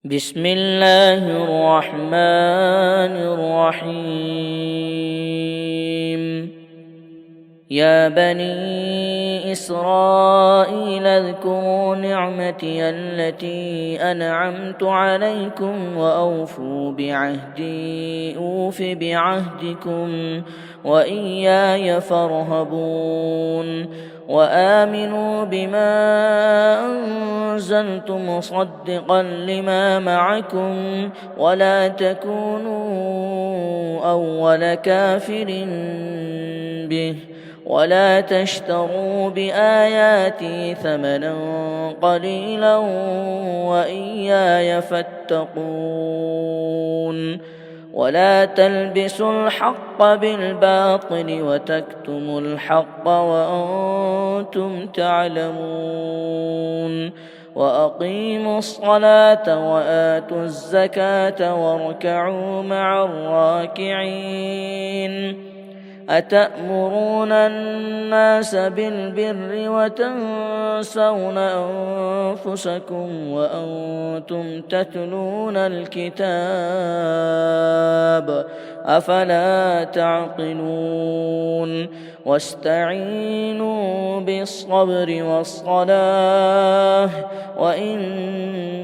بسم الله الرحمن الرحيم. يا بني إسرائيل اذكروا نعمتي التي أنعمت عليكم وأوفوا بعهدي أوف بعهدكم وإياي فارهبون. وآمنوا بما أنزلت مصدقا لما معكم ولا تكونوا أول كافر به ولا تشتروا بآياتي ثمنا قليلا وإياي فاتقون. ولا تلبسوا الحق بالباطل وتكتموا الحق وأنتم تعلمون. وأقيموا الصلاة وآتوا الزكاة واركعوا مع الراكعين. أتأمرون الناس بالبر وتنسون أنفسكم وأنتم تتلون الكتاب أفلا تعقلون. واستعينوا بالصبر والصلاة وإنها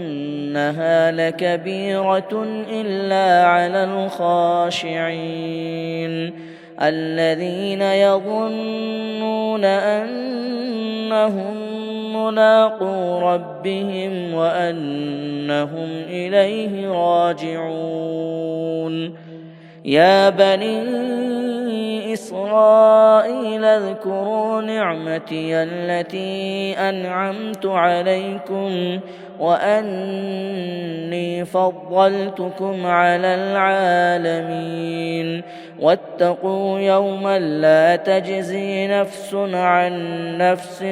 لكبيرة إلا على الخاشعين الذين يظنون أنهم ملاقو ربهم وأنهم إليه راجعون. يا بني إسرائيل اذكروا نعمتي التي أنعمت عليكم وأني فضلتكم على العالمين. واتقوا يوما لا تجزي نفس عن نفس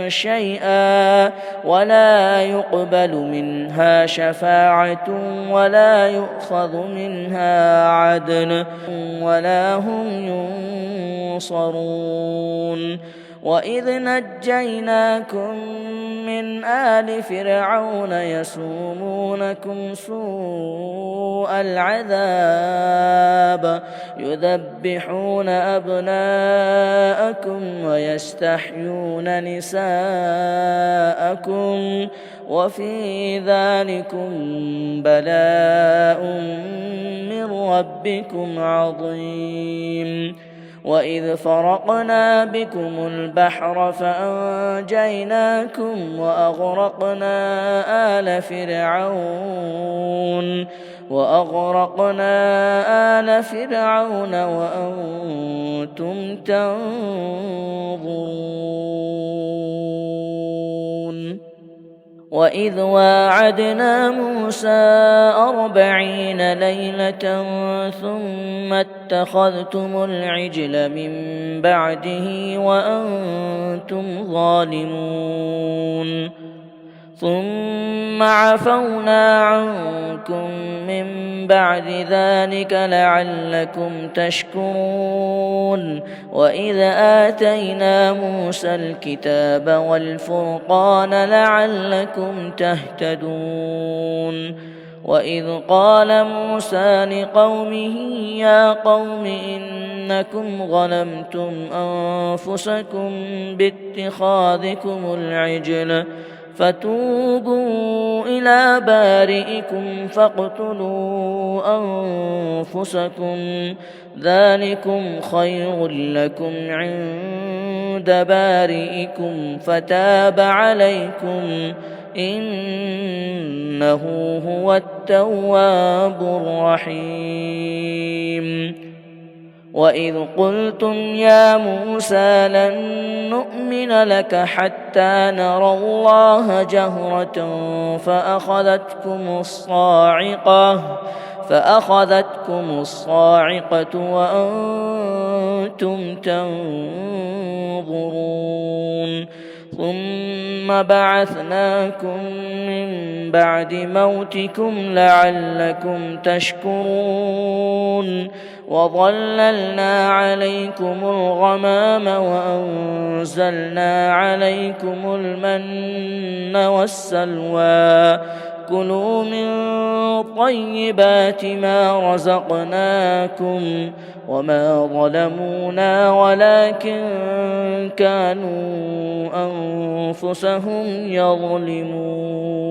شيئا ولا يقبل منها شفاعة ولا يؤخذ منها عدل ولا هم ينصرون. وإذ نجيناكم من آل فرعون يسومونكم سوء العذاب يذبحون أبناءكم ويستحيون نساءكم وفي ذلكم بلاء من ربكم عظيم. وإذ فرقنا بكم البحر فأنجيناكم وأغرقنا آل فرعون وأنتم تنظرون. وإذ واعدنا موسى 40 ليلة ثم اتخذتم العجل من بعده وأنتم ظالمون. ثم عفونا عنكم من بعد ذلك لعلكم تشكرون. وإذ آتينا موسى الكتاب والفرقان لعلكم تهتدون. وإذ قال موسى لقومه يا قوم إنكم ظلمتم أنفسكم باتخاذكم العجل فتوبوا إلى بارئكم فاقتلوا أنفسكم ذلكم خير لكم عند بارئكم فتاب عليكم إنه هو التواب الرحيم. وإذ قلتم يا موسى لن نؤمن لك حتى نرى الله جهرة فأخذتكم الصاعقة وأنتم تنظرون. ثم بعثناكم من بعد موتكم لعلكم تشكرون. وظللنا عليكم الغمام وأنزلنا عليكم المن والسلوى كلوا من طيبات ما رزقناكم وما ظلمونا ولكن كانوا أنفسهم يظلمون